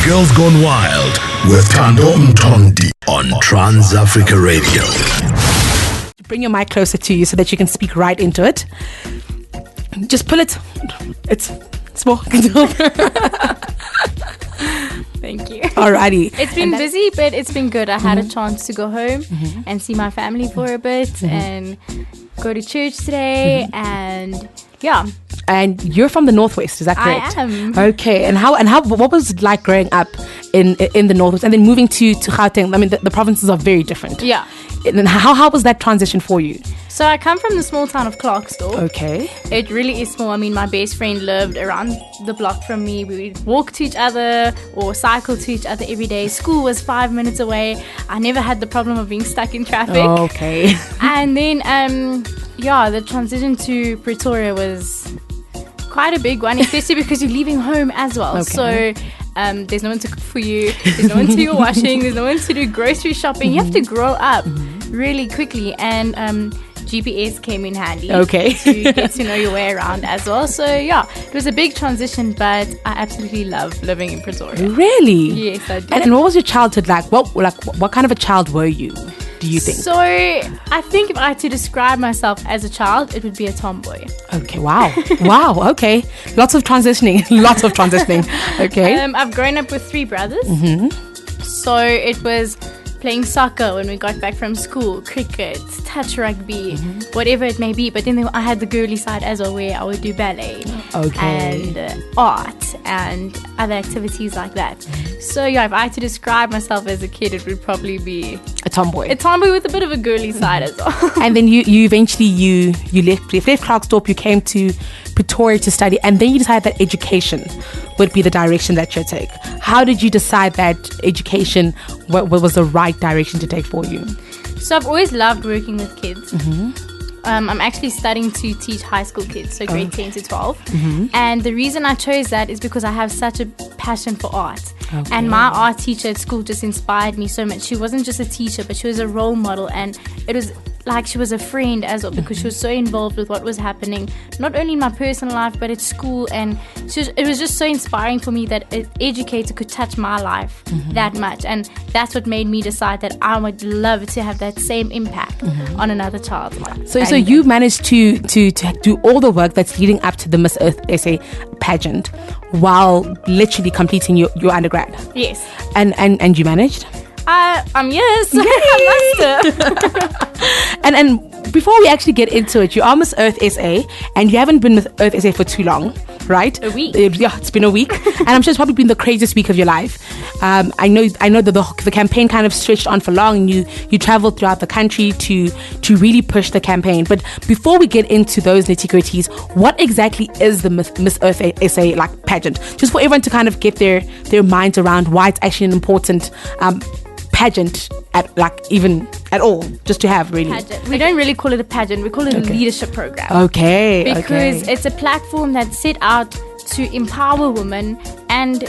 Girls Gone Wild with Thando Mthonti on TransAfricaRadio. Bring your mic closer to you so that you can speak right into it. Just pull it. It's small. Thank you. Alrighty. It's been busy, but it's been good. I had a chance to go home and see my family for a bit and go to church today and yeah. And you're from the Northwest, is that correct? I am. Okay. And what was it like growing up in the Northwest and then moving to Gauteng? I mean, the provinces are very different. Yeah. And how was that transition for you? So I come from the small town of Clarksdorp. Okay. It really is small. I mean, my best friend lived around the block from me. We would walk to each other or cycle to each other every day. School was 5 minutes away. I never had the problem of being stuck in traffic. Okay. And then, the transition to Pretoria was quite a big one, especially because you're leaving home as well. Okay. So there's no one to cook for you. There's no one to do your washing. There's no one to do grocery shopping. You have to grow up really quickly. And GPS came in handy. Okay. To get to know your way around as well. So yeah, it was a big transition, but I absolutely love living in Pretoria. Really? Yes, I do. And what was your childhood like? What kind of a child were you, do you think? So I think if I had to describe myself as a child, it would be a tomboy. Okay, wow. Wow, okay. Lots of transitioning. Okay. I've grown up with 3 brothers. So it was playing soccer when we got back from school, cricket, touch rugby, whatever it may be. But then I had the girly side as well, where I would do ballet and art and other activities like that. So yeah, if I had to describe myself as a kid, it would probably be a tomboy. A tomboy with a bit of a girly side as well. And then you eventually you left Clarksdorp, you came to Pretoria to study, and then you decided that education would be the direction that you'd take. How did you decide that education what was the right direction to take for you? So I've always loved working with kids. I'm actually studying to teach high school kids, so grade 10 to 12. And the reason I chose that is because I have such a passion for art. Okay. And my art teacher at school just inspired me so much. She wasn't just a teacher, but she was a role model, and it was like she was a friend as well, because she was so involved with what was happening, not only in my personal life but at school. And it was just so inspiring for me that an educator could touch my life that much, and that's what made me decide that I would love to have that same impact on another child's life. So you managed to do all the work that's leading up to the Miss Earth SA pageant while literally completing your undergrad. Yes. And you managed? Yes. I must have. And before we actually get into it, you are Miss Earth SA, and you haven't been Miss Earth SA for too long, right? A week. Yeah, it's been a week. And I'm sure it's probably been the craziest week of your life. I know that the campaign kind of stretched on for long, and you traveled throughout the country to really push the campaign. But before we get into those nitty-gritties, what exactly is the Miss Earth SA pageant? Just for everyone to kind of get their minds around why it's actually an important pageant at all, just to have really. Pageant. We don't really call it a pageant, we call it a leadership program. Okay. Because it's a platform that's set out to empower women and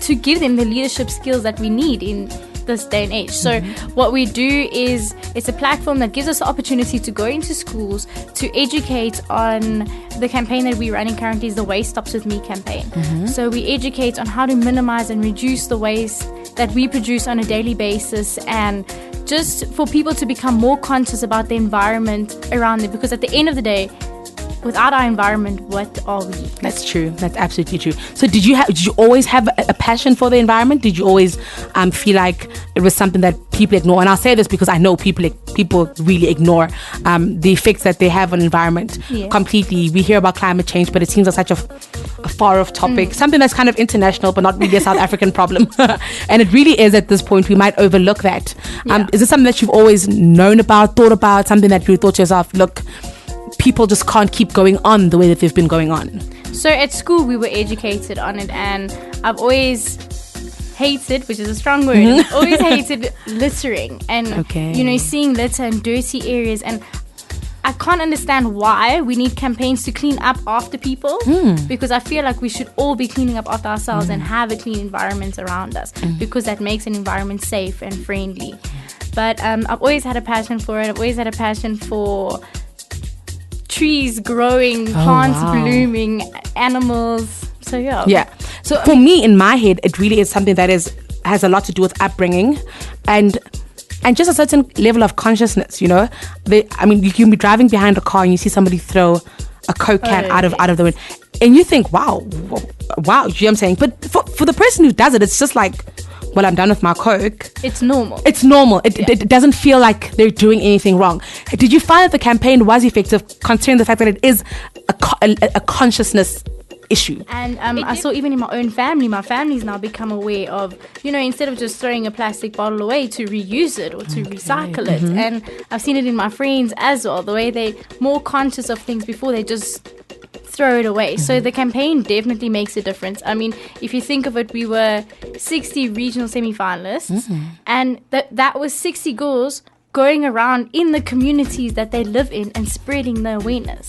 to give them the leadership skills that we need in this day and age. So what we do is, it's a platform that gives us the opportunity to go into schools to educate on the campaign that we're running currently, is the Waste Stops With Me campaign. So we educate on how to minimize and reduce the waste that we produce on a daily basis, and just for people to become more conscious about the environment around them, because at the end of the day, without our environment, what are we? That's true. That's absolutely true. So did you always have a passion for the environment? Did you always feel like it was something that people ignore? And I'll say this because I know people really ignore the effects that they have on the environment completely. We hear about climate change, but it seems like such a far off topic, something that's kind of international but not really a South African problem. And it really is at this point. We might overlook that. Is this something that you've always known about, thought about, something that you thought to yourself, look, people just can't keep going on the way that they've been going on? So at school we were educated on it, and I've always hated, which is a strong word, always hated littering and seeing litter in dirty areas, and I can't understand why we need campaigns to clean up after people, because I feel like we should all be cleaning up after ourselves and have a clean environment around us, because that makes an environment safe and friendly. But I've always had a passion for it. I've always had a passion for trees growing, plants blooming, animals. So yeah. Yeah. So for me, in my head, it really is something that has a lot to do with upbringing and just a certain level of consciousness, you know. You can be driving behind a car and you see somebody throw a Coke can out of the window, and you think, wow, you know what I'm saying? But for the person who does it, it's just like, well, I'm done with my Coke. It's normal. It doesn't feel like they're doing anything wrong. Did you find that the campaign was effective, considering the fact that it is a consciousness issue? And I saw even in my own family, my family's now become aware of, you know, instead of just throwing a plastic bottle away, to reuse it or to recycle it. And I've seen it in my friends as well, the way they're more conscious of things before they just throw it away. So the campaign definitely makes a difference. I mean, if you think of it, we were 60 regional semi-finalists, and that was 60 girls going around in the communities that they live in and spreading the awareness.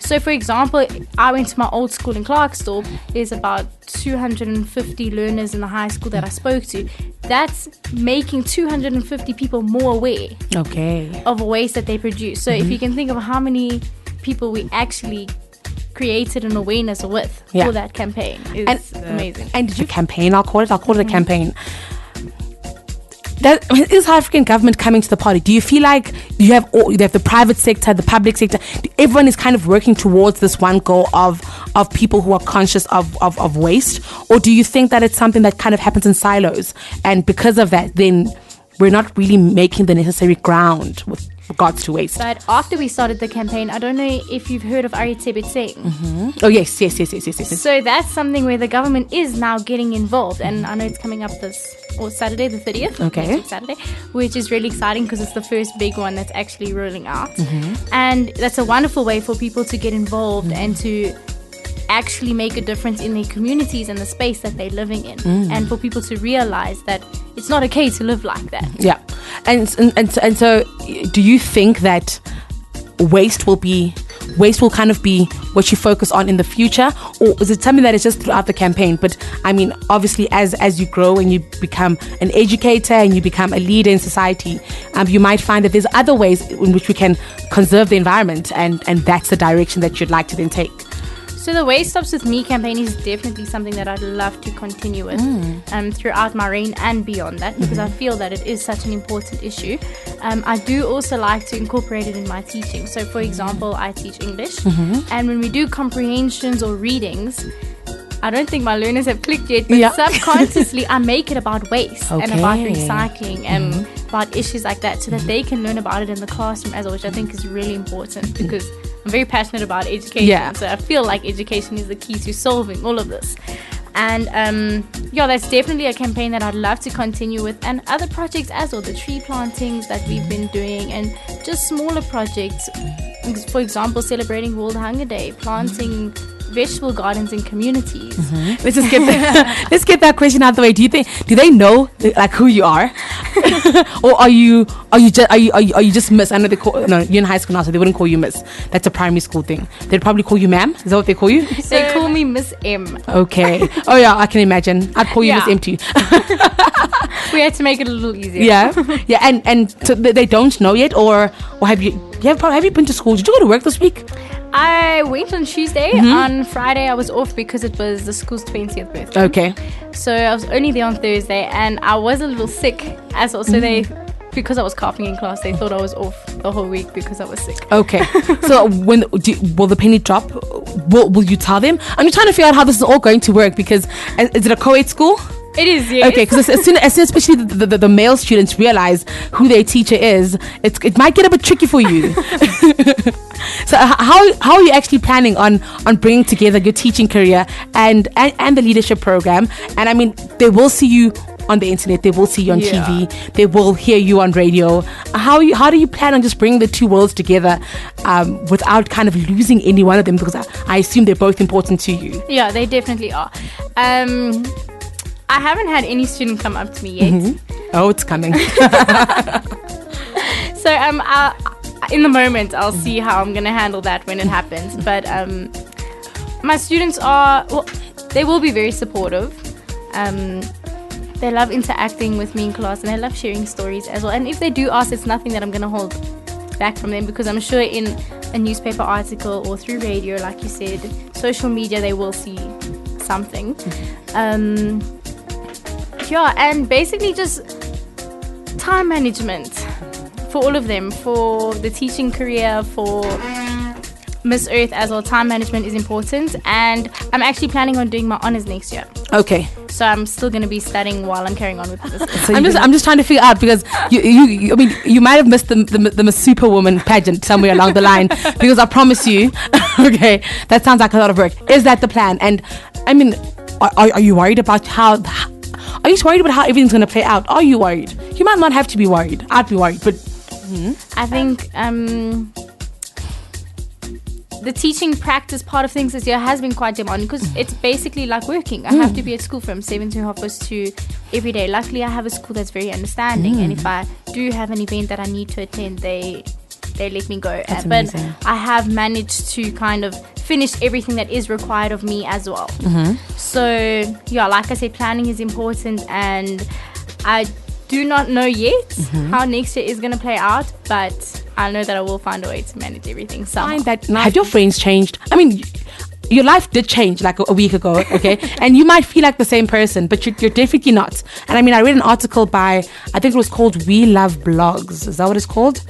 So for example, I went to my old school in Clarksdorp. There's about 250 learners in the high school that I spoke to. That's making 250 people more aware of waste that they produce. So if you can think of how many people we actually created an awareness with for that campaign, it's amazing. And did you campaign? I'll call it a campaign. Is South African government coming to the party? Do you feel like you have the private sector, the public sector, everyone is kind of working towards this one goal of people who are conscious of waste? Or do you think that it's something that kind of happens in silos, and because of that, then we're not really making the necessary ground with regards to waste? But after we started the campaign, I don't know if you've heard of Aritebet Singh. Oh yes. So that's something where the government is now getting involved, and I know it's coming up Saturday the 30th, next week Saturday, which is really exciting because it's the first big one that's actually rolling out. And that's a wonderful way for people to get involved and to actually make a difference in their communities and the space that they're living in, and for people to realize that it's not okay to live like that. Yeah. And so do you think that waste will kind of be what you focus on in the future, or is it something that is just throughout the campaign? But I mean, obviously as you grow and you become an educator and you become a leader in society, you might find that there's other ways in which we can conserve the environment, and that's the direction that you'd like to then take. So the Waste Stops With Me campaign is definitely something that I'd love to continue with throughout my reign and beyond that, because I feel that it is such an important issue. I do also like to incorporate it in my teaching. So for example, I teach English, and when we do comprehensions or readings, I don't think my learners have clicked yet, but subconsciously I make it about waste and about recycling and about issues like that, so that they can learn about it in the classroom as well, which I think is really important, because I'm very passionate about education. So I feel like education is the key to solving all of this. And that's definitely a campaign that I'd love to continue with, and other projects as well, the tree plantings that we've been doing, and just smaller projects. For example, celebrating World Hunger Day, planting vegetable gardens in communities. Let's get that question out of the way. Do they know like who you are, or are you just Miss? I know you're in high school now, so they wouldn't call you Miss. That's a primary school thing. They'd probably call you Ma'am. Is that what they call you? They call me Miss M. Okay. Oh yeah, I can imagine. I'd call you Miss M too. We had to make it a little easier. Yeah. And so they don't know yet, or have you been to school? Did you go to work this week? I went on Tuesday. On Friday I was off because it was the school's 20th birthday. Okay. So I was only there on Thursday, and I was a little sick as well. So because I was coughing in class, they thought I was off the whole week because I was sick. Okay. So will the penny drop? Will you tell them? I'm just trying to figure out how this is all going to work, because is it a co-ed school? It is, yes. Okay, because as soon especially the male students realize who their teacher is, it might get a bit tricky for you. So how are you actually planning on bringing together your teaching career and the leadership program? And I mean, they will see you on the internet, they will see you on TV, they will hear you on radio. How do you plan on just bringing the two worlds together without kind of losing any one of them? Because I assume they're both important to you. Yeah, they definitely are. I haven't had any student come up to me yet. Oh, it's coming. So in the moment, I'll see how I'm going to handle that when it happens. But my students they will be very supportive. They love interacting with me in class, and they love sharing stories as well. And if they do ask, it's nothing that I'm going to hold back from them, because I'm sure in a newspaper article or through radio, like you said, social media, they will see something. And basically just time management for all of them, for the teaching career, for Miss Earth as well. Time management is important, and I'm actually planning on doing my honors next year. Okay. So I'm still going to be studying while I'm carrying on with this. So I'm just trying to figure out, because I mean, you might have missed the Miss Superwoman pageant somewhere along the line, because I promise you, okay, that sounds like a lot of work. Is that the plan? And I mean, are you worried about how? Are you worried about how everything's going to play out? Are you worried? You might not have to be worried. I'd be worried, but I think the teaching practice part of things this year has been quite demanding, because it's basically like working. I have to be at school from 7 to 2 every day. Luckily, I have a school that's very understanding, and if I do have an event that I need to attend, they let me go. But I have managed to kind of finish everything that is required of me as well. So like I said, planning is important, and I do not know yet how next year is going to play out, but I know that I will find a way to manage everything somehow. Have your friends changed? I mean, your life did change like a week ago, okay? And you might feel like the same person, but you're definitely not. And I mean, I read an article by, I think it was called We Love Blogs. Is that what it's called?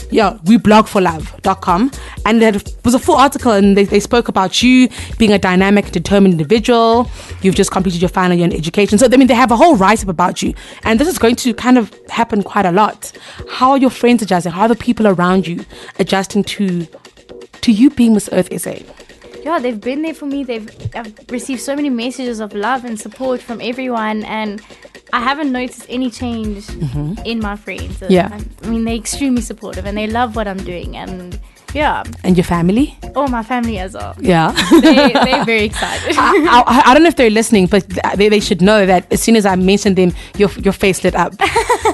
Yeah, weblogforlove.com, and there was a full article, and they spoke about you being a dynamic, determined individual. You've just completed your final year in education. So, I mean, they have a whole write-up about you, and this is going to kind of happen quite a lot. How are your friends adjusting? How are the people around you adjusting to you being Miss Earth SA? Yeah, they've been there for me. I've received so many messages of love and support from everyone, and I haven't noticed any change in my friends. Yeah. I mean, they're extremely supportive, and they love what I'm doing, and yeah. And your family? Oh, my family as well. Yeah. They're very excited. I don't know if they're listening, but they should know that as soon as I mentioned them, your face lit up,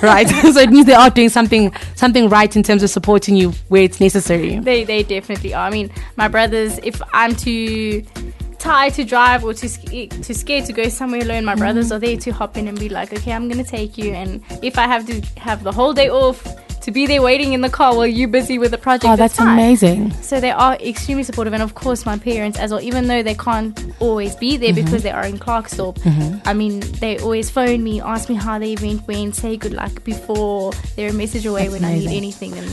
right? So it means they are doing something right in terms of supporting you where it's necessary. They definitely are. I mean, my brothers, if I'm too tired to drive or too scared to go somewhere alone, my brothers are there to hop in and be like, okay, I'm going to take you. And if I have to have the whole day off to be there waiting in the car while you're busy with the project, that's fine. Amazing. So they are extremely supportive, and of course my parents as well, even though they can't always be there because they are in Clarksdorp. I mean, they always phone me, ask me how the event went, say good luck before they're a message away That's when amazing. I need anything, and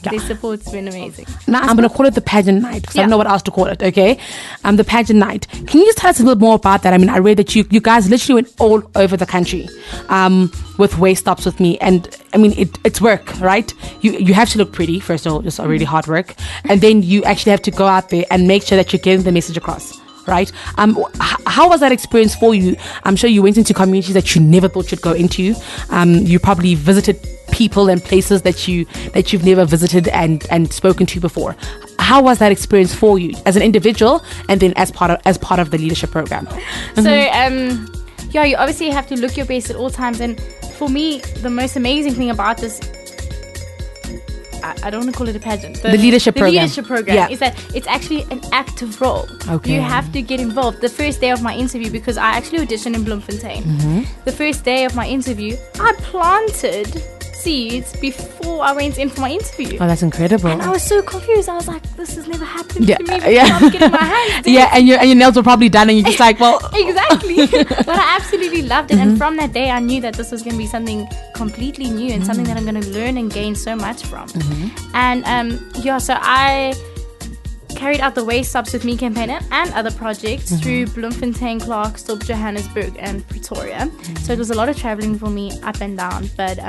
their support's been amazing. Now I'm going to call it the pageant night, because I don't know what else to call it, okay? The pageant night. Can you just tell us a little more about that? I mean, I read that you guys literally went all over the country with waist stops with me, and I mean, it's work, right? You have to look pretty, first of all, just already hard work, and then you actually have to go out there and make sure that you're getting the message across, right? How was that experience for you? I'm sure you went into communities that you never thought you'd go into. You probably visited people and places that you've never visited and spoken to before. How was that experience for you as an individual, and then as part of the leadership program? So you obviously have to look your best at all times, and for me, the most amazing thing about this, I don't want to call it a pageant. The leadership program is that it's actually an active role. Okay. You have to get involved. The first day of my interview, because I actually auditioned in Bloemfontein, the first day of my interview, I planted seeds before I went in for my interview. Oh, that's incredible. And I was so confused. I was like, this has never happened to me before. Yeah. I'm getting my hands in. Yeah, and your nails were probably done, and you're just like, well. Exactly. But I absolutely loved it. And from that day, I knew that this was going to be something completely new and something that I'm going to learn and gain so much from. And so I carried out the Waist Stops With Me campaign and other projects through Bloemfontein, Clarksdorp, Johannesburg and Pretoria. So it was a lot of traveling for me up and down, but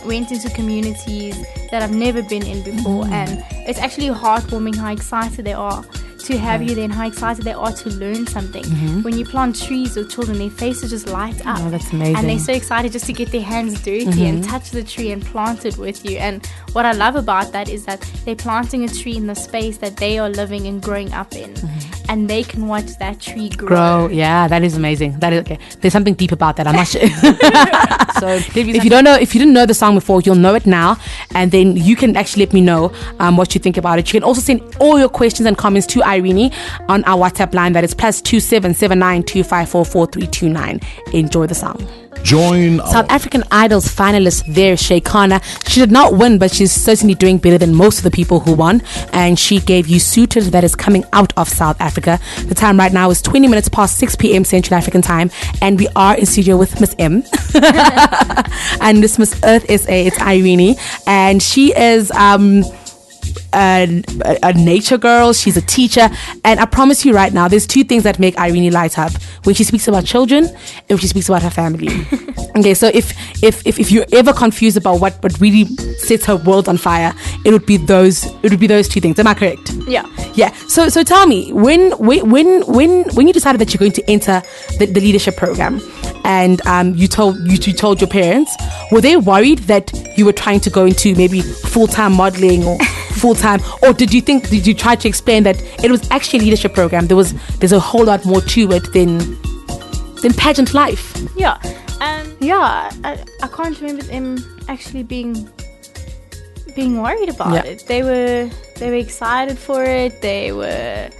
went into communities that I've never been in before, and it's actually heartwarming how excited they are to have you there and how excited they are to learn something. When you plant trees with children, their faces just light up. Oh, that's amazing. And they're so excited just to get their hands dirty and touch the tree and plant it with you. And what I love about that is that they're planting a tree in the space that they are living and growing up in. And they can watch that tree grow. Yeah, that is amazing. That is okay. There's something deep about that. I'm not sure. So if you didn't know the song before, you'll know it now, and then you can actually let me know what you think about it. You can also send all your questions and comments to Irini on our WhatsApp line that is +2779 2544 4329. Enjoy the song. Join South African Idol's finalist there, Sheikana. She did not win, but she's certainly doing better than most of the people who won. And she gave you Suited, that is coming out of South Africa. The time right now is 20 minutes past 6 p.m. Central African time. And we are in studio with Miss M. And this Miss Earth SA, it's Irini. And she is a nature girl. She's a teacher, and I promise you right now, there's two things that make Irini light up: when she speaks about children and when she speaks about her family. Okay, so if you're ever confused about what really sets her world on fire, it would be those two things. Am I correct? Yeah. So tell me, when you decided that you're going to enter the leadership program, and you told your parents, were they worried that you were trying to go into maybe full-time modeling or full-time, or did you try to explain that it was actually a leadership program? There's a whole lot more to it than pageant life. I can't remember them actually being worried about it. They were excited for it. They were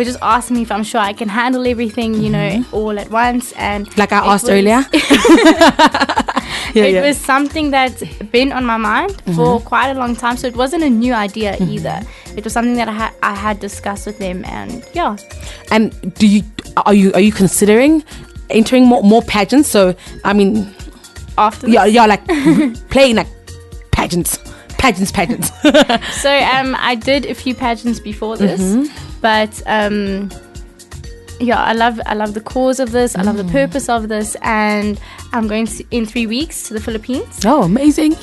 just asking me if I'm sure I can handle everything, all at once. And like I asked earlier. It was something that's been on my mind for quite a long time. So it wasn't a new idea either. It was something that I had discussed with them, and yeah. And are you considering entering more pageants? So I mean, after this? like playing like pageants. So I did a few pageants before this, but I love the cause of this. I love the purpose of this, and I'm going in 3 weeks to the Philippines. Oh, amazing!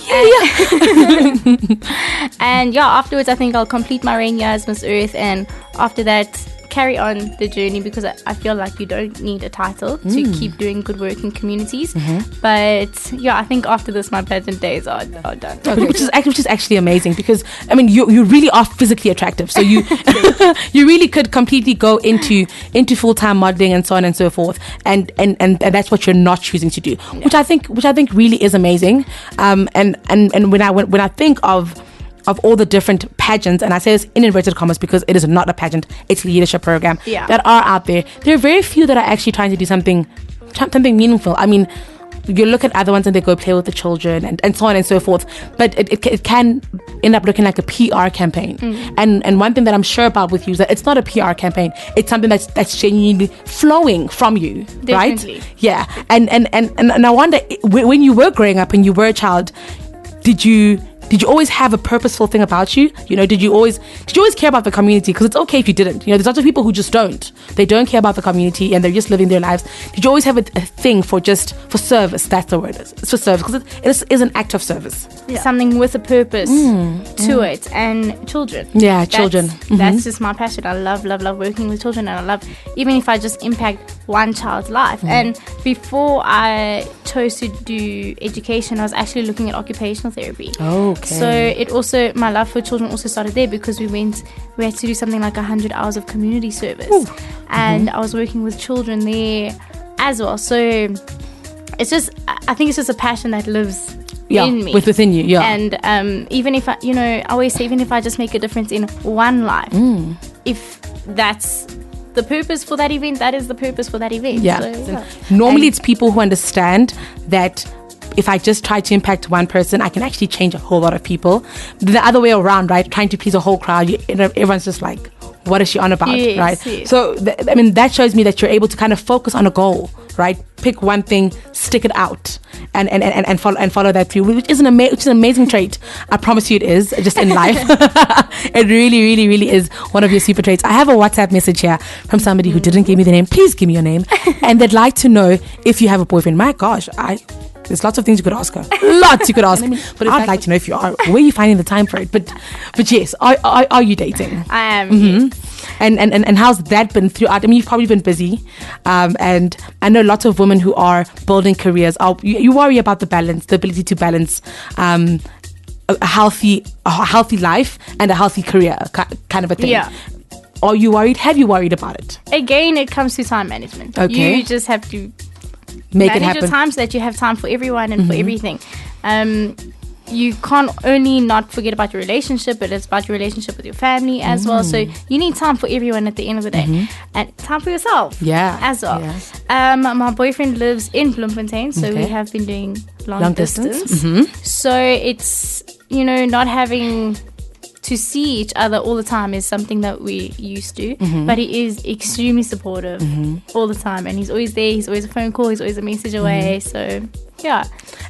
And afterwards I think I'll complete my reign year as Miss Earth, and after that carry on the journey, because I feel like you don't need a title to keep doing good work in communities. But I think after this my pageant days are done. Okay, which is actually amazing, because I mean you really are physically attractive, so you you really could completely go into full-time modeling and so on and so forth, and that's what you're not choosing to do, which I think really is amazing. And when I think of all the different pageants, and I say this in inverted commas because it is not a pageant, it's a leadership program that are out there are very few that are actually trying to do something meaningful. I mean, you look at other ones and they go play with the children and so on and so forth, but it can end up looking like a PR campaign. And one thing that I'm sure about with you is that it's not a PR campaign, it's something that's genuinely flowing from you. Definitely. Right? Yeah. And I wonder, when you were growing up and you were a child, did you always have a purposeful thing about you? Did you always care about the community? Because it's okay if you didn't. There's lots of people who just don't. They don't care about the community and they're just living their lives. Did you always have a thing for service? That's the word. It's for service, because it is an act of service. Something with a purpose to it, and children. Yeah, children. That's just my passion. I love working with children, and I love, even if I just impact one child's life. And before I chose to do education, I was actually looking at occupational therapy. Okay. So my love for children also started there, because we had to do something like 100 hours of community service. And I was working with children there as well. So I think it's just a passion that lives in me, within you. And even if I always say, even if I just make a difference in one life, if that's the purpose for that event, that is the purpose for that event. Normally it's people who understand that if I just try to impact one person, I can actually change a whole lot of people. The other way around, right? Trying to please a whole crowd, everyone's just like, what is she on about, right? Yes. So, that shows me that you're able to kind of focus on a goal, right? Pick one thing, stick it out, and follow that through, which is an amazing trait. I promise you it is, just in life. It really, really, really is one of your super traits. I have a WhatsApp message here from somebody who didn't give me the name. Please give me your name. And they'd like to know if you have a boyfriend. My gosh, there's lots of things you could ask her. Lots you could ask. But I'd like to know if you are. Where are you finding the time for it? But yes, are you dating? I am. And how's that been throughout? I mean, you've probably been busy, and I know lots of women who are building careers. You worry about the ability to balance a healthy life and a healthy career, kind of a thing. Yeah. Are you worried? Have you worried about it? Again, it comes to time management. Okay. You just have to make it happen. Manage your time so that you have time for everyone and for everything. you can't only not forget about your relationship, but it's about your relationship with your family as well. So you need time for everyone at the end of the day, and time for yourself as well. My boyfriend lives in Bloemfontein, so we have been doing long distance. So it's, not having to see each other all the time is something that we used to, but he is extremely supportive all the time, and he's always there. He's always a phone call, he's always a message away. So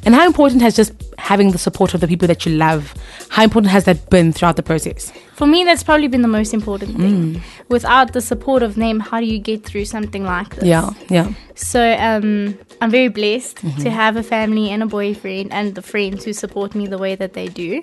And how important has just having the support of the people that you love, how important has that been throughout the process? For me, that's probably been the most important thing. Without the support of them, how do you get through something like this? So I'm very blessed to have a family and a boyfriend and the friends who support me the way that they do.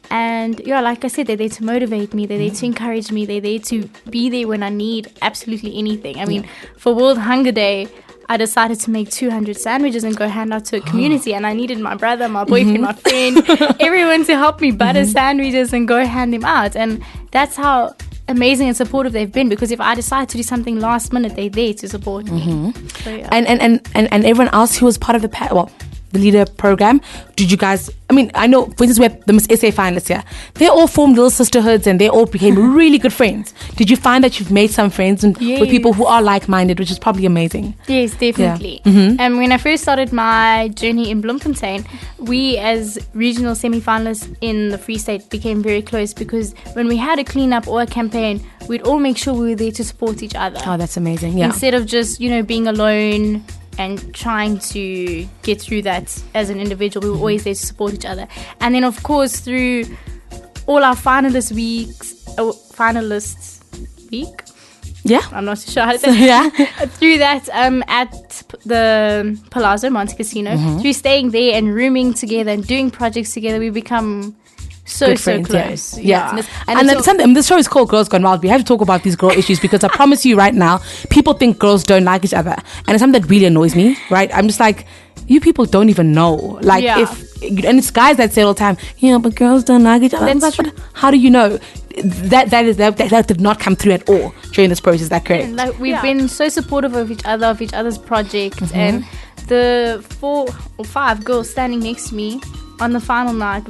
And like I said, they're there to motivate me, they're there to encourage me, they're there to be there when I need absolutely anything. I mean, for World Hunger Day, I decided to make 200 sandwiches and go hand out to a community, and I needed my brother, my boyfriend, my friend, everyone to help me butter sandwiches and go hand them out. And that's how amazing and supportive they've been, because if I decide to do something last minute, they're there to support me. So, and everyone else who was part of the leader program, did you guys, I know, for instance, we had the Miss SA finalists here, they all formed little sisterhoods and they all became really good friends. Did you find that you've made some friends with people who are like-minded, which is probably amazing? Yes, definitely. And when I first started my journey in Bloemfontein, we as regional semi-finalists in the Free State became very close, because when we had a clean-up or a campaign, we'd all make sure we were there to support each other. Oh, that's amazing. Instead of just, being alone and trying to get through that as an individual, we were always there to support each other. And then, of course, through all our finalists week, I'm not sure how to say through that at the Palazzo Monte Casino, through staying there and rooming together and doing projects together, we become so close. And this show is called Girls Gone Wild. We have to talk about these girl issues, because I promise you right now, people think girls don't like each other, and it's something that really annoys me, right? I'm just like, you people don't even know, and it's guys that say all the time, but girls don't like each other. But how do you know? That did not come through at all during this process. Is that correct? We've been so supportive of each other's projects, and the 4 or 5 girls standing next to me on the final night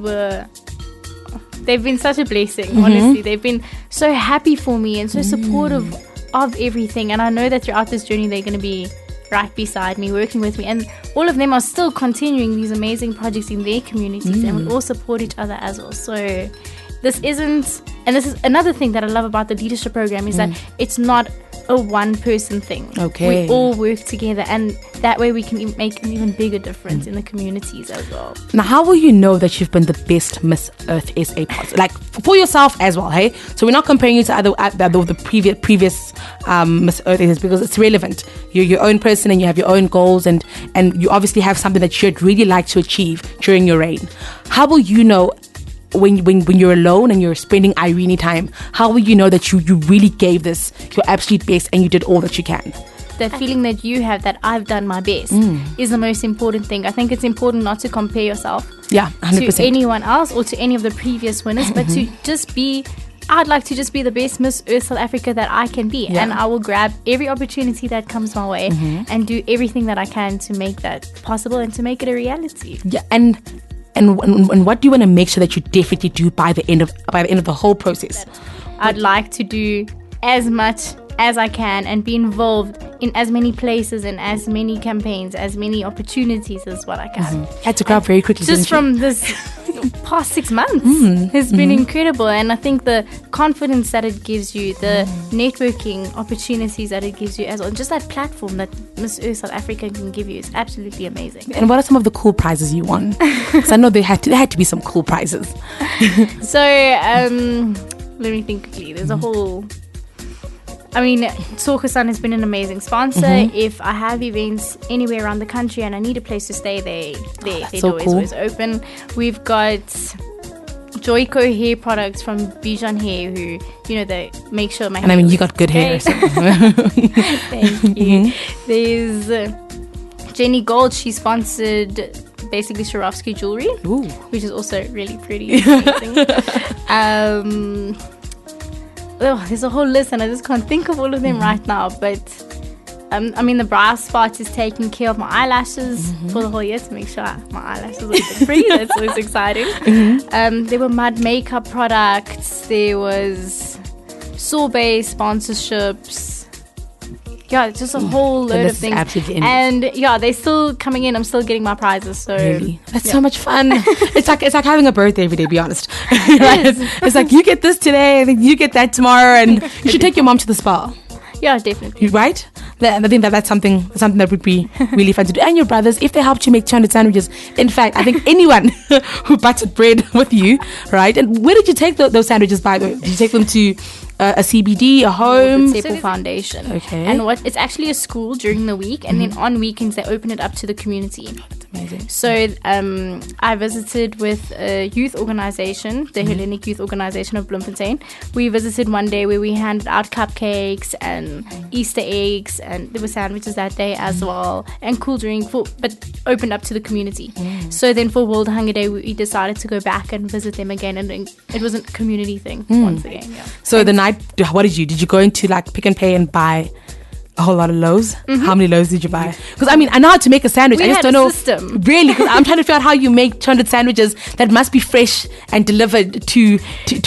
they've been such a blessing, honestly. They've been so happy for me and so supportive of everything. And I know that throughout this journey, they're going to be right beside me, working with me. And all of them are still continuing these amazing projects in their communities. And we all support each other as well. So this is another thing that I love about the leadership program, is that it's not a one-person thing. We all work together, and that way we can make an even bigger difference in the communities as well. Now, how will you know that you've been the best Miss Earth SA person? Like, for yourself as well, hey? So we're not comparing you to the previous Miss Earth SAs, because it's relevant. You're your own person and you have your own goals, and you obviously have something that you'd really like to achieve during your reign. How will you know when you're alone and you're spending Irini time, how will you know that you really gave this your absolute best and you did all that you can? That feeling that you have, that I've done my best, is the most important thing. I think it's important not to compare yourself 100%. to anyone else or to any of the previous winners, but to just be, I'd like to just be the best Miss Earth South Africa that I can be. And I will grab every opportunity that comes my way and do everything that I can to make that possible and to make it a reality. And what do you want to make sure that you definitely do by the end of the whole process? I'd like to do as much as I can and be involved in as many places and as many campaigns, as many opportunities as what I can. Had to grow up very quickly. Just from this past 6 months has been incredible, and I think the confidence that it gives you, the networking opportunities that it gives you as well, and just that platform that Miss Earth South Africa can give you is absolutely amazing. And what are some of the cool prizes you won? Because I know there had to be some cool prizes. So let me think quickly. There's a whole, Sokasan has been an amazing sponsor. If I have events anywhere around the country and I need a place to stay, their door is always open. We've got Joyco hair products from Bijan Hair, who, they make sure my hair. And you got good hair. So. Thank you. There's Jenny Gold. She sponsored basically Swarovski jewelry, which is also really pretty. There's a whole list and I just can't think of all of them right now, but I mean, the bright spot is taking care of my eyelashes for the whole year to make sure my eyelashes are free. That's always exciting. There were mud makeup products. There was sorbet sponsorships. Yeah, it's just a whole load of things. And yeah, they're still coming in. I'm still getting my prizes. So really? That's so much fun. It's like having a birthday every day, be honest. Right? It's like you get this today, I think you get that tomorrow, and you should take your mom to the spa. Yeah, definitely. Right? I think that's something that would be really fun to do. And your brothers, if they helped you make 200 sandwiches. In fact, I think anyone who buttered bread with you, right? And where did you take those sandwiches, by the way? Did you take them to a CBD, a home? The Tsepo Foundation. Okay. And it's actually a school during the week, and then on weekends they open it up to the community. That's amazing. So I visited with a youth organization, the Hellenic Youth Organization of Bloemfontein. We visited one day where we handed out cupcakes and Easter eggs, and there were sandwiches that day as well, and cool drink, but opened up to the community. So then for World Hunger Day, we decided to go back and visit them again, and it was a community thing once again. Yeah. So the night, what did you go into like Pick and Pay and buy a whole lot of loaves? How many loaves did you buy? Because I mean, I know how to make a sandwich. I just don't know system. Really, because I'm trying to figure out how you make 200 sandwiches that must be fresh and delivered to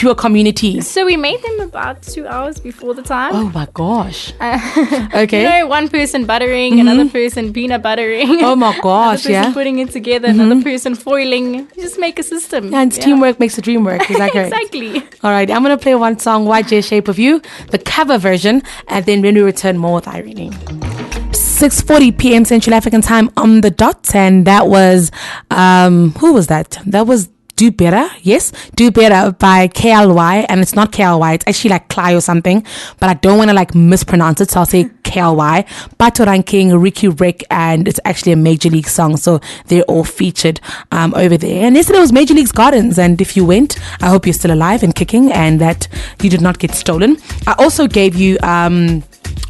a community. So we made them about 2 hours before the time. Oh my gosh. Okay. You know, one person buttering, another person peanut buttering. Oh my gosh. Another person putting it together, another person foiling. You just make a system. Yeah, and teamwork makes the dream work. Is that correct? Exactly. All right, I'm going to play one song, YJ Shape of You, the cover version, and then when we return, more with Irini. 6:40 p.m. Central African time on the dot, and that was who was that? That was Do Better. Yes, Do Better by KLY, and it's not KLY, it's actually like Kly or something, but I don't want to like mispronounce it, so I'll say KLY. Bato Ranking, Ricky Rick, and it's actually a Major League song, so they're all featured over there. And yesterday was Major League's Gardens, and if you went, I hope you're still alive and kicking, and that you did not get stolen. I also gave you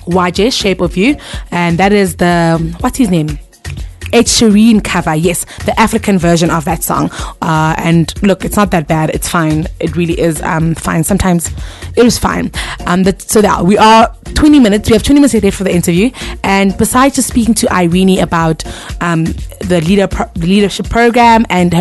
YJ Shape of You, and that is the, what's his name? Ed Sheeran cover, yes, the African version of that song. And look, it's not that bad. It's fine. It really is fine. Sometimes it was fine. So that we are 20 minutes. We have 20 minutes left for the interview. And besides just speaking to Irini about the leadership program and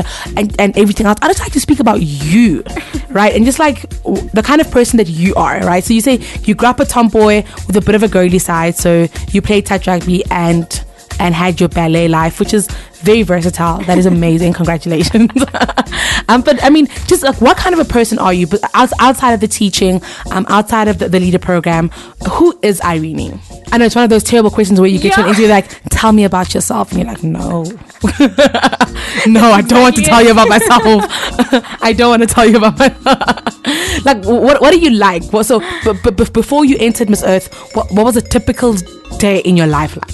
everything else, I'd just like to speak about you, right? And just like the kind of person that you are, right? So you say you grew up a tomboy with a bit of a girly side. So you played touch rugby and had your ballet life, which is very versatile. That is amazing. Congratulations. But I mean, just like, what kind of a person are you? But outside of the teaching, outside of the leader program, who is Irini? I know it's one of those terrible questions where you get to an interview like, tell me about yourself, and you're like, no, no, I don't want to tell you about myself. I don't want to tell you about myself. Like, what are you like? So, but before you entered Miss Earth, what was a typical day in your life like?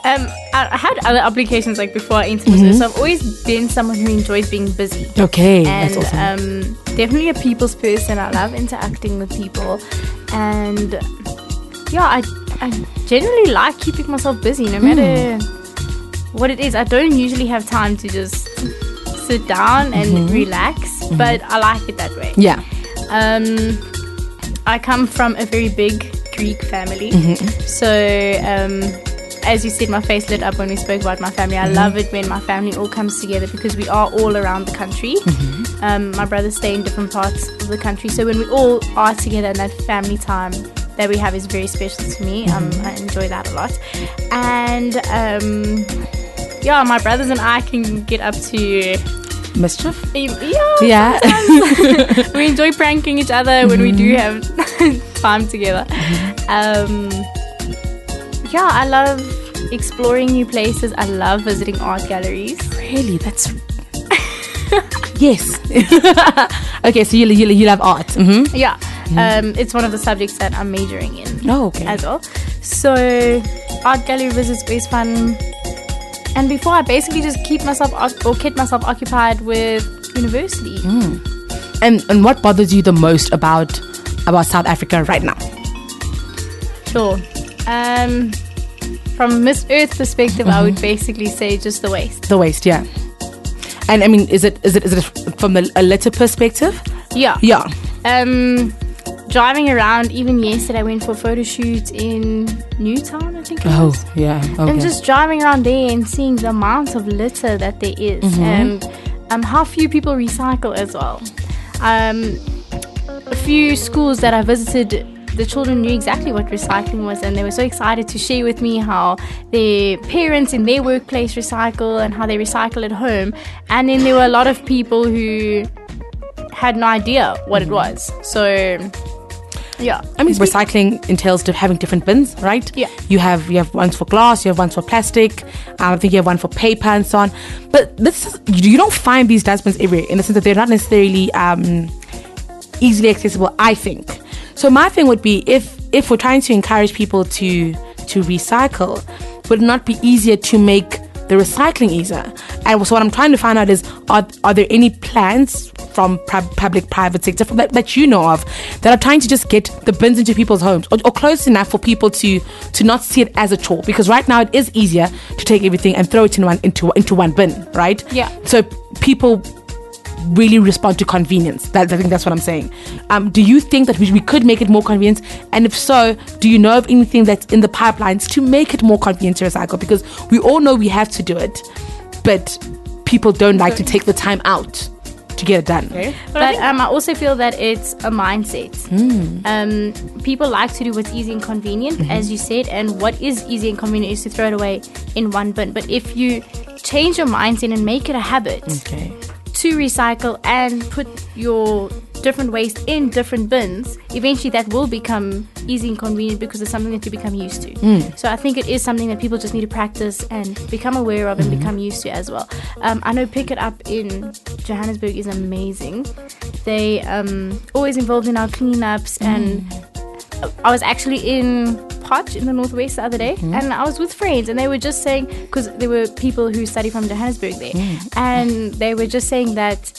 I had other applications like before I entered Miss Earth, so I've always been someone who enjoys being busy. Okay, and that's awesome. Definitely a people's person. I love interacting with people, and yeah, I generally like keeping myself busy no matter what it is. I don't usually have time to just sit down and relax, but I like it that way. Yeah. I come from a very big Greek family, so as you said, my face lit up when we spoke about my family. I love it when my family all comes together because we are all around the country. My brothers stay in different parts of the country, so when we all are together, and that family time that we have is very special to me. I enjoy that a lot. And yeah, my brothers and I can get up to mischief. Yeah. We enjoy pranking each other when we do have time together. Yeah, I love exploring new places. I love visiting art galleries. Really? That's... Yes. Okay, so you love art. Yeah. It's one of the subjects that I'm majoring in. Oh, okay. As well. So, art gallery visits is fun. And before, I basically just keep myself occupied with university. And what bothers you the most about South Africa right now? Sure. From Miss Earth perspective, I would basically say just the waste. The waste, yeah. And I mean, is it from a litter perspective? Yeah. Yeah. driving around, even yesterday I went for a photo shoot in Newtown, I think it was. Oh, yeah. Okay. And just driving around there and seeing the amount of litter that there is, and how few people recycle as well. A few schools that I visited, the children knew exactly what recycling was, and they were so excited to share with me how their parents in their workplace recycle and how they recycle at home. And then there were a lot of people who had no idea what it was. So yeah, I mean, recycling entails having different bins, right? Yeah. You have ones for glass, you have ones for plastic. I think you have one for paper and so on. But you don't find these dustbins everywhere, in the sense that they're not necessarily easily accessible, I think. So my thing would be, if we're trying to encourage people to recycle, would it not be easier to make the recycling easier? And so what I'm trying to find out is, are there any plans from public-private sector that you know of that are trying to just get the bins into people's homes, or close enough for people to not see it as a chore? Because right now it is easier to take everything and throw it into one bin, right? Yeah. So people really respond to convenience. I think that's what I'm saying. Do you think that we could make it more convenient? And if so, do you know of anything that's in the pipelines to make it more convenient to recycle? Because we all know we have to do it, but people don't like to take the time out to get it done. Okay. But I also feel that it's a mindset. People like to do what's easy and convenient, as you said, and what is easy and convenient is to throw it away in one bin. But if you change your mindset and make it a habit to recycle and put your different waste in different bins, eventually that will become easy and convenient because it's something that you become used to. So I think it is something that people just need to practice and become aware of and become used to as well. I know Pick It Up in Johannesburg is amazing. They always involved in our cleanups, and I was actually in Potch in the northwest the other day, and I was with friends, and they were just saying, because there were people who study from Johannesburg there, and they were just saying that,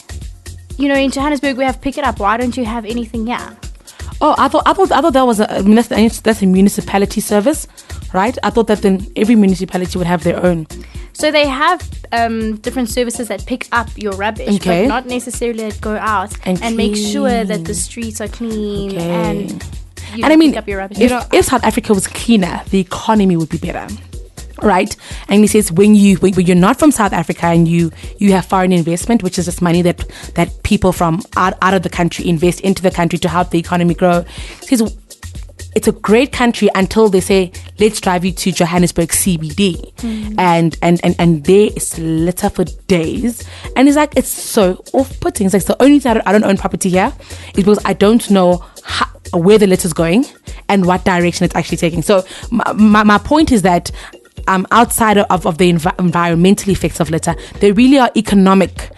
you know, in Johannesburg we have Pick It Up, why don't you have anything here? Oh, I thought that was that's a municipality service, right? I thought that then every municipality would have their own. So they have different services that pick up your rubbish, but not necessarily that go out and make sure that the streets are clean and I mean, pick up your rubbish. If South Africa was cleaner, the economy would be better, right? And he says when you're not from South Africa and you have foreign investment, which is just money that people from out of the country invest into the country to help the economy grow. He says it's a great country until they say, let's drive you to Johannesburg CBD. And there is litter for days. And it's like, it's so off-putting. It's like, the only reason I don't own property here is because I don't know where the litter's going and what direction it's actually taking. So my point is that outside of the environmental effects of litter, there really are economic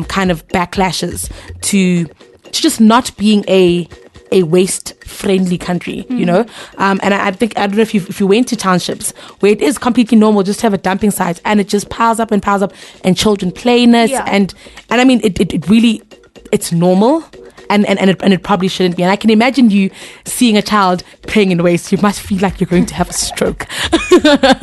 kind of backlashes to just not being a waste-friendly country, you know? And I don't know if you went to townships where it is completely normal just to have a dumping site and it just piles up and children play in it. And I mean, it really, it's normal. And it probably shouldn't be. And I can imagine you seeing a child playing in waste. You must feel like you're going to have a stroke,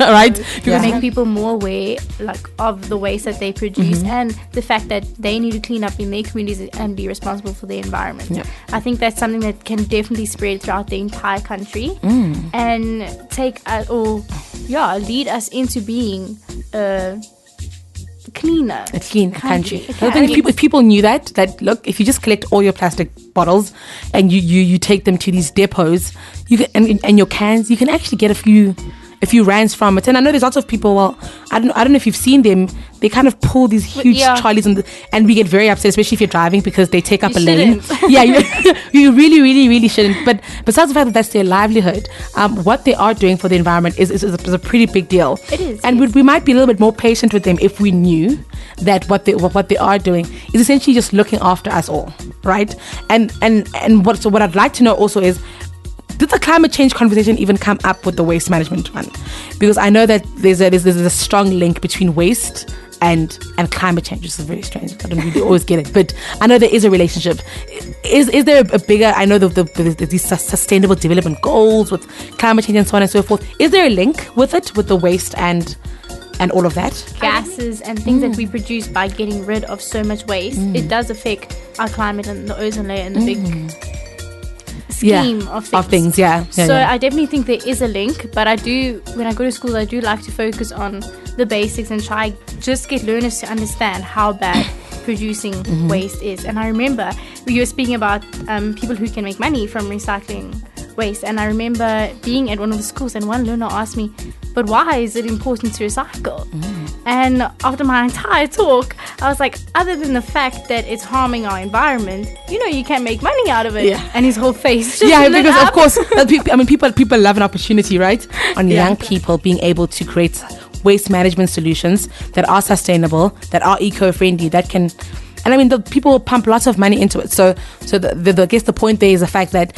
right? To make people more aware, like, of the waste that they produce and the fact that they need to clean up in their communities and be responsible for the environment. Yeah. I think that's something that can definitely spread throughout the entire country and lead us into being a clean country. I think if people knew that look, if you just collect all your plastic bottles and you take them to these depots, you can, and your cans, you can actually get a few rands from it. And I know there's lots of people, well, I don't know if you've seen them, they kind of pull these huge trolleys and we get very upset, especially if you're driving, because they take up a lane. You really, really, really shouldn't. But besides the fact that that's their livelihood, what they are doing for the environment is a pretty big deal. It is. And we might be a little bit more patient with them if we knew that what they are doing is essentially just looking after us all, right? And what I'd like to know also is, did the climate change conversation even come up with the waste management one? Because I know that there's a strong link between waste and climate change, which is very strange. I don't really always get it, but I know there is a relationship. Is there a bigger? I know these sustainable development goals with climate change and so on and so forth. Is there a link with it, with the waste and all of that? Gases and things that we produce by getting rid of so much waste, it does affect our climate and the ozone layer and the big scheme of things. Yeah. So I definitely think there is a link, but when I go to school, I do like to focus on the basics and try just get learners to understand how bad producing waste is. And I remember you were speaking about people who can make money from recycling waste, and I remember being at one of the schools and one learner asked me, but why is it important to recycle? And after my entire talk, I was like, other than the fact that it's harming our environment, you can make money out of it. And his whole face just lit because up. of course, people love an opportunity, right? On young people being able to create waste management solutions that are sustainable, that are eco-friendly, that can... And I mean, the people will pump lots of money into it. So I guess the point there is the fact that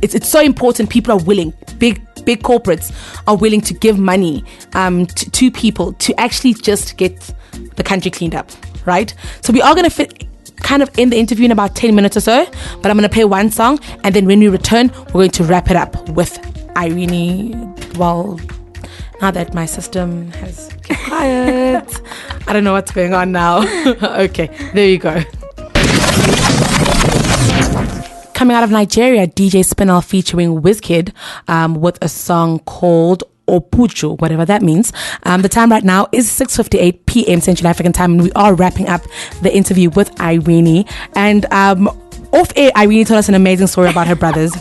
it's so important. People are willing, big corporates are willing to give money to people to actually just get the country cleaned up, right? So we are going to kind of end the interview in about 10 minutes or so, but I'm going to play one song, and then when we return, we're going to wrap it up with Irini. Well, now that my system has kept quiet, I don't know what's going on now. Okay, there you go. Coming out of Nigeria, DJ Spinal featuring Wizkid with a song called Opuchu, whatever that means. The time right now is 6:58 p.m. Central African time, and we are wrapping up the interview with Irini. And off air, Irini told us an amazing story about her brothers.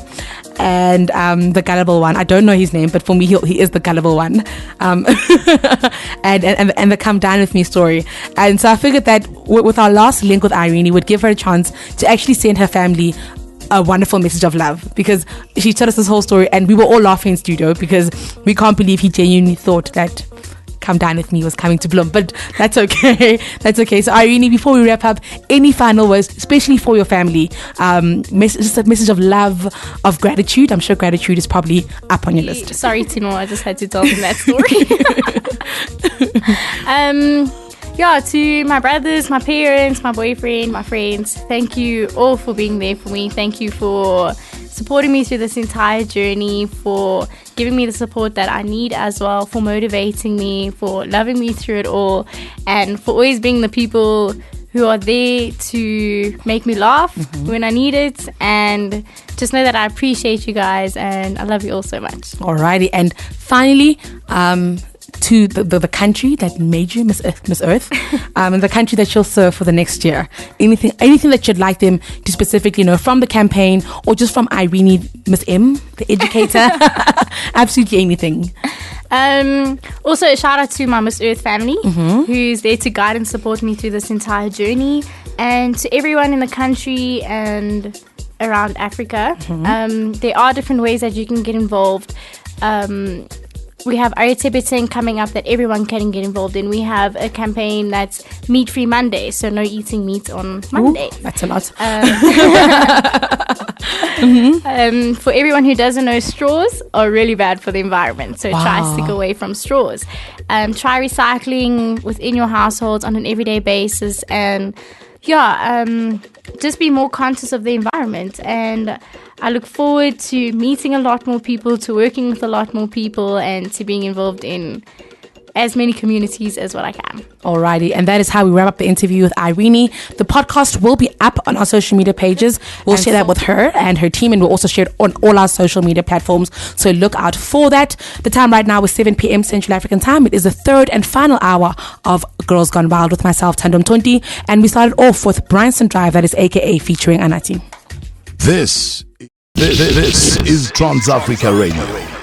And the gullible one, I don't know his name, but for me he is the gullible one, and the come down with me story. And so I figured that with our last link with Irini, would give her a chance to actually send her family a wonderful message of love, because she told us this whole story and we were all laughing in studio because we can't believe he genuinely thought that Come Down With Me was coming to Bloom. But that's okay. That's okay. So Irini, before we wrap up, any final words, especially for your family? Just a message of love, of gratitude. I'm sure gratitude is probably up on your list. Sorry, Tino, I just had to tell them that story. To my brothers, my parents, my boyfriend, my friends, thank you all for being there for me. Thank you for supporting me through this entire journey, for giving me the support that I need as well, for motivating me, for loving me through it all, and for always being the people who are there to make me laugh when I need it. And just know that I appreciate you guys and I love you all so much. Alrighty, and finally, to the country that made you, Miss Earth, and the country that you'll serve for the next year. Anything that you'd like them to specifically know from the campaign, or just from Irini, Miss M, the educator. Absolutely anything. Also, a shout out to my Miss Earth family, who's there to guide and support me through this entire journey, and to everyone in the country and around Africa. There are different ways that you can get involved. We have Aretebeteng coming up that everyone can get involved in. We have a campaign that's Meat Free Monday, so no eating meat on Monday. Ooh, that's a lot. For everyone who doesn't know, straws are really bad for the environment, so try to stick away from straws. Try recycling within your households on an everyday basis, and just be more conscious of the environment. And I look forward to meeting a lot more people, to working with a lot more people, and to being involved in as many communities as what I can. Alrighty, and that is how we wrap up the interview with Irini. The podcast will be up on our social media pages. We'll share that with her and her team, and we'll also share it on all our social media platforms, so look out for that. The time right now is 7 p.m. Central African time. It is the third and final hour of Girls Gone Wild with myself, Thando Mthonti, and we started off with Bryanston Drive, that is AKA featuring Anati. This is TransAfrica Radio.